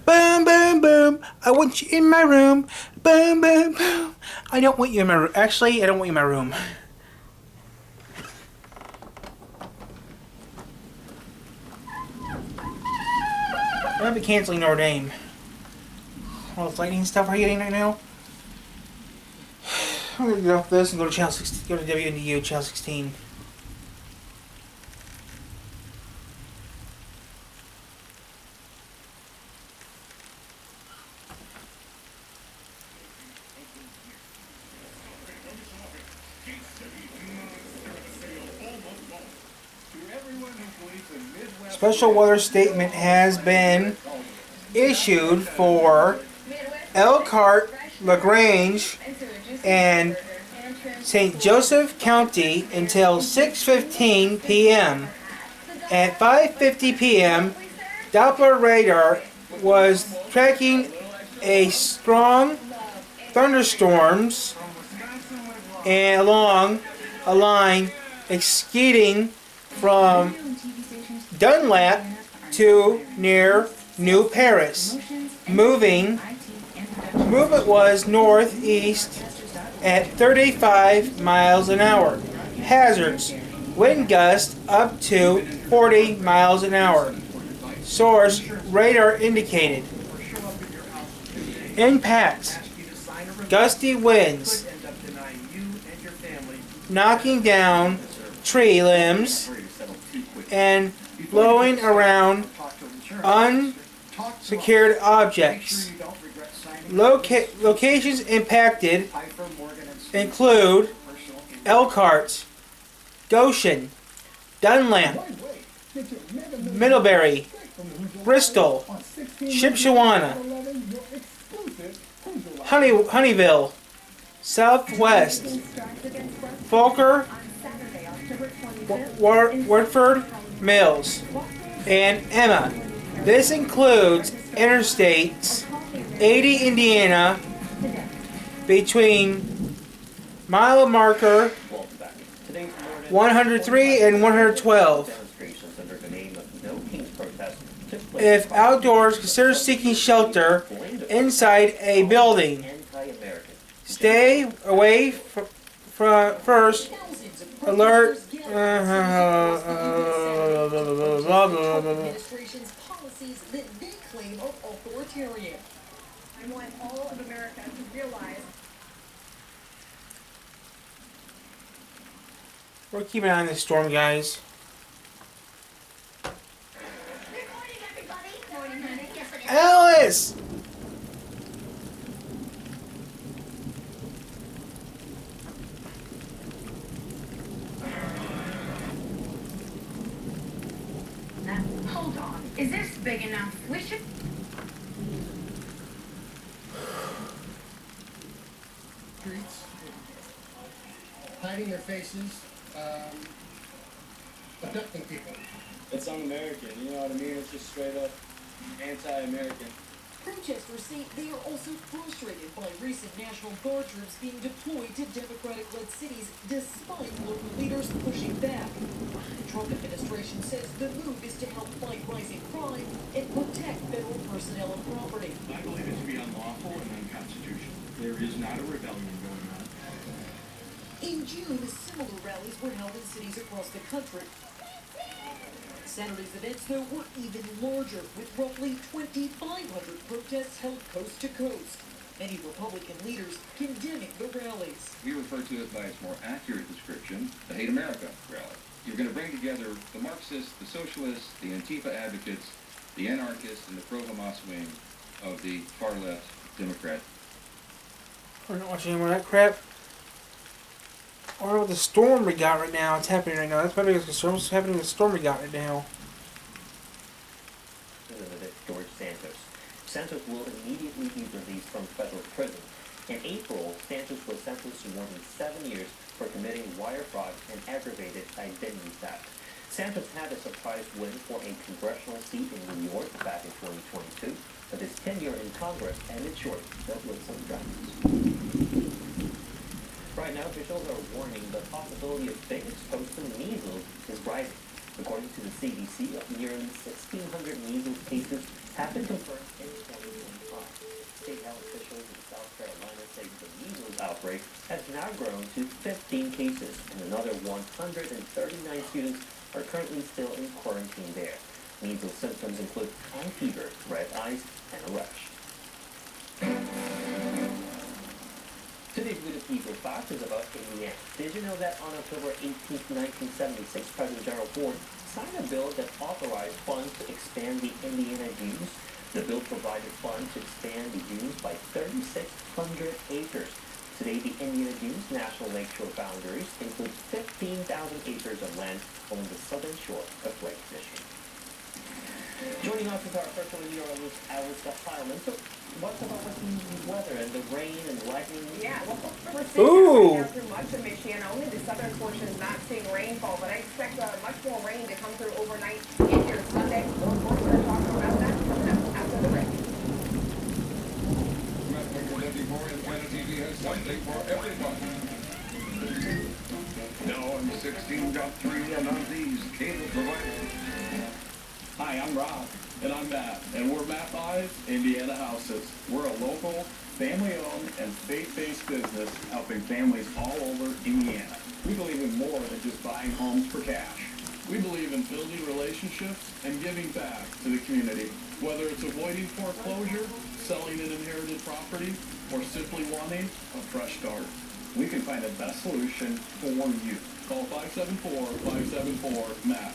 Boom, boom, boom. I want you in my room. Boom, boom, boom. I don't want you in my room. Actually, I don't want you in my room. I'm gonna be canceling Notre Dame. All the lightning stuff we're getting right now. I'm gonna get off this and go to Channel 16. Go to WNDU Channel 16. Special weather statement has been issued for Elkhart, LaGrange, and St. Joseph County until 6:15 p.m. At 5:50 p.m., Doppler radar was tracking a strong thunderstorms and along a line exceeding from Dunlap to near New Paris. Movement was northeast at 35 miles an hour. Hazards: wind gust up to 40 miles an hour. Source: radar indicated. Impacts: gusty winds knocking down tree limbs and blowing around unsecured objects. Locations impacted include Elkhart, Goshen, Dunlap, Middlebury, Bristol, Shipshewana, Honeyville, Southwest, Falker, Wartford Mills, and Emma. This includes interstates 80 Indiana between mile marker 103 and 112. If outdoors, consider seeking shelter inside a building. Stay away from first alert. Administration's policies that they claim are authoritarian. I want all of America to realize we're keeping an eye on this storm, guys. good morning, everybody. Good morning, honey. Guess what? Alice! Hold on. Is this big enough? We should. Streets, hiding their faces, abducting people. It's un-American, you know what I mean? It's just straight up anti-American. Protesters say they are also frustrated by recent National Guard troops being deployed to Democratic-led cities despite local leaders pushing back. The Trump administration says the move is to help fight rising crime and protect federal personnel and property. I believe it to be unlawful and unconstitutional. There is not a rebellion going on. In June, similar rallies were held in cities across the country. Saturday's events, though, were even larger, with roughly 2,500 protests held coast to coast. Many Republican leaders condemning the rallies. We refer to it by its more accurate description, the Hate America rally. You're going to bring together the Marxists, the Socialists, the Antifa advocates, the anarchists, and the pro-Hamas wing of the far-left Democrat. We're not watching any more of that crap. I wonder what the storm we got right now. It's happening right now. That's my biggest concern. What's happening with the storm we got right now? George Santos. Santos will immediately be released from federal prison. In April, Santos was sentenced to more than 7 years for committing wire fraud and aggravated identity theft. Santos had a surprise win for a congressional seat in New York back in 2022, but his tenure in Congress ended short, but with some dramas. Right now, officials are warning the possibility of being exposed to measles is rising. According to the CDC, nearly 1,600 measles cases have been confirmed in 2025. State health officials in South Carolina say the measles outbreak has now grown to 15 cases, and another 139 students are currently still in quarantine there. Measles symptoms include high fever, red eyes, and a rash. Today's With a People fact is about Indiana. Did you know that on October 18, 1976, President Gerald Ford signed a bill that authorized funds to expand the Indiana dunes? The bill provided funds to expand the dunes by 3,600 acres. Today, the Indiana Dunes National Lakeshore boundaries include 15,000 acres of land along the southern shore of Lake Michigan. Joining us is our virtual meteorologist, Alistair Heilman. So, what's about with the weather and the rain and lightning? Yeah, well, we're seeing it right now through much of Michigan. Only the southern portion is not seeing rainfall, but I expect much more rain to come through overnight into Sunday. We're going to talk about that coming up after the break. TV has something for everybody. Now on 16.3 and on these cable providers. Hi, I'm Rob. And I'm Matt. And we're Matt Buys Indiana Houses. We're a local, family-owned, and faith-based business helping families all over Indiana. We believe in more than just buying homes for cash. We believe in building relationships and giving back to the community. Whether it's avoiding foreclosure, selling an inherited property, or simply wanting a fresh start, we can find the best solution for you. Call 574-574-MAP.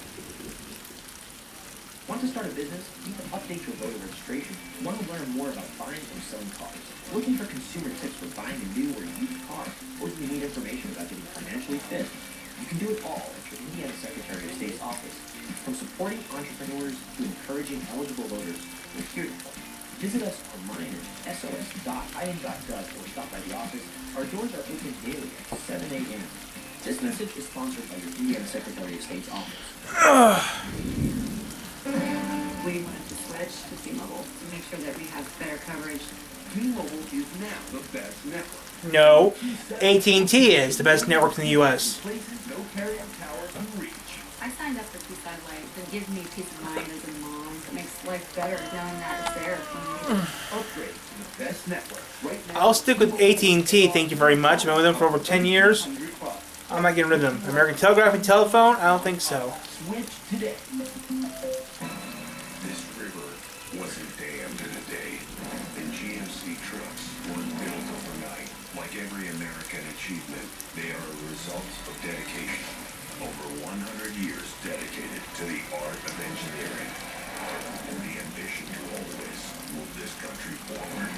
Want to start a business? Need to update your voter registration? Want to learn more about buying or selling cars? Looking for consumer tips for buying a new or used car? Or do you need information about getting financially fit? You can do it all at your Indiana Secretary of State's office. From supporting entrepreneurs to encouraging eligible voters, we're here to help. Visit us online at sos.in.gov or stop by the office. Our doors are open daily at 7 a.m. This message is sponsored by your Indiana Secretary of State's office. We wanted to switch to T-Mobile to make sure that we have better coverage. T-Mobile is now the best network. No, AT&T is the best network in the U.S. Places no carrier tower can reach. I signed up for T-Side Life. It gives me peace of mind as a mom. It makes life better knowing that it's there for me. Upgrade to the best network right now. I'll stick with AT&T, thank you very much. I've been with them for over 10 years. I'm not getting rid of them. American Telegraph and Telephone? I don't think so. Switch today. This river wasn't dammed in a day, and GMC trucks weren't built overnight. Like every American achievement, they are a result of dedication. Over 100 years dedicated to the art of engineering and the ambition to always move this country forward.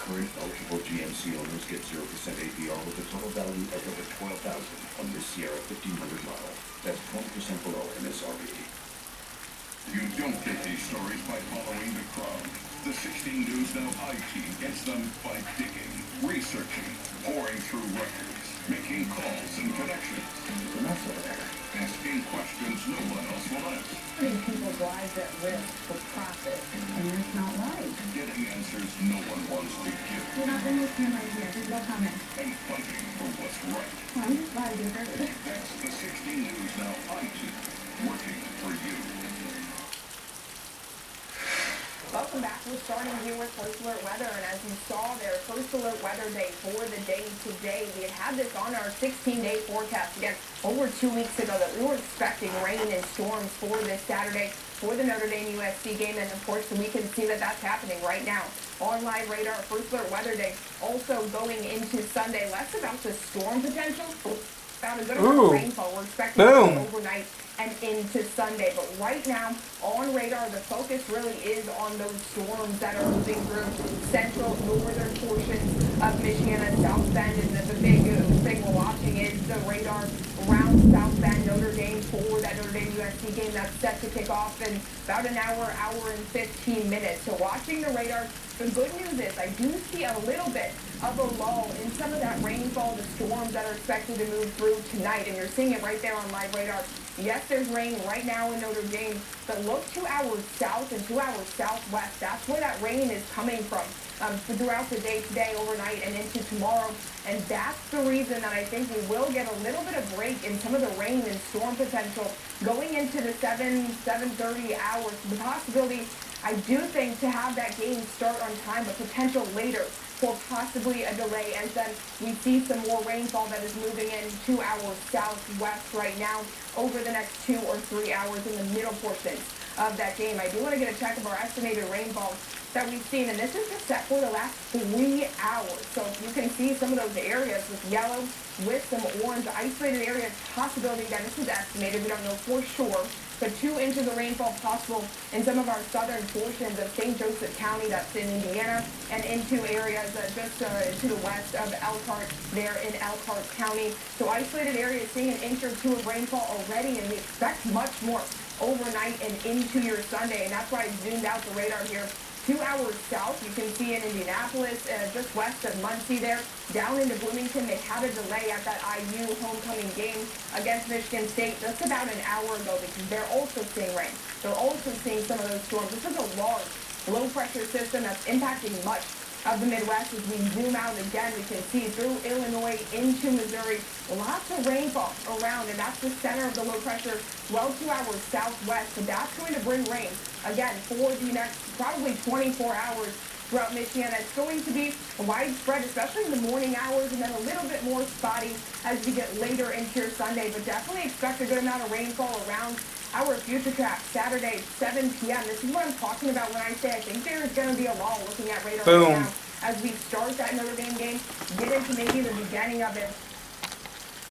Current eligible GMC owners get 0% APR with a total value of over $12,000 on this Sierra 1500 model. That's 20% below MSRP. You don't get these stories by following the crowd. The 16 News Now I-Team gets them by digging, researching, pouring through records, making calls and connections. Asking questions no one else will ask. Putting people's lives at risk for profit. And that's not right. Getting answers no one wants to give. We're not going to stand right here. There's no comment. And fighting for what's right. Well, I'm just glad you heard it. That's the 16 News Now I-Team, working for you. Welcome back. We're starting here with First Alert Weather, and as you saw there, First Alert Weather Day for the day today. We had this on our 16-day forecast again over 2 weeks ago that we were expecting rain and storms for this Saturday for the Notre Dame USC game, and of course we can see that that's happening right now on live radar. First Alert Weather Day also going into Sunday. Less about the storm potential, about a good amount of rainfall. We're expecting overnight and into Sunday. But right now, on radar, the focus really is on those storms that are moving through central, northern portions of Michigan and South Bend. And the big thing we're watching is the radar around South Bend, Notre Dame, for that Notre Dame USC game that's set to kick off in about an hour and 15 minutes. So watching the radar, the good news is I do see a little bit of a lull in some of that rainfall, the storms that are expected to move through tonight. And you're seeing it right there on live radar. Yes, there's rain right now in Notre Dame, but look 2 hours south and 2 hours southwest. That's where that rain is coming from throughout the day today, overnight, and into tomorrow. And that's the reason that I think we will get a little bit of break in some of the rain and storm potential going into the 7:30 hours. The possibility I do think to have that game start on time, but potential later for possibly a delay, as then we see some more rainfall that is moving in to our southwest right now over the next 2 or 3 hours in the middle portions of that game. I do want to get a check of our estimated rainfall that we've seen, and this is just set for the last 3 hours. So you can see some of those areas with yellow, with some orange, isolated areas, possibility that this is estimated, we don't know for sure, but 2 inches of rainfall possible in some of our southern portions of St. Joseph County, that's in Indiana, and into areas just to the west of Elkhart, there in Elkhart County. So isolated areas seeing an inch or 2 of rainfall already, and we expect much more overnight and into your Sunday, and that's why I zoomed out the radar here. 2 hours south, you can see in Indianapolis, just west of Muncie there, down into Bloomington. They had a delay at that IU homecoming game against Michigan State just about an hour ago because they're also seeing rain. They're also seeing some of those storms. This is a large low-pressure system that's impacting much of the Midwest. As we zoom out again, we can see through Illinois into Missouri, lots of rainfall around, and that's the center of the low pressure well to our southwest. So that's going to bring rain again for the next probably 24 hours throughout Michigan. It's going to be widespread, especially in the morning hours, and then a little bit more spotty as we get later into your Sunday, but definitely expect a good amount of rainfall around our future track Saturday, 7 p.m. This is what I'm talking about when I say I think there's going to be a lull looking at radar right now as we start that Notre Dame game, get into maybe the beginning of it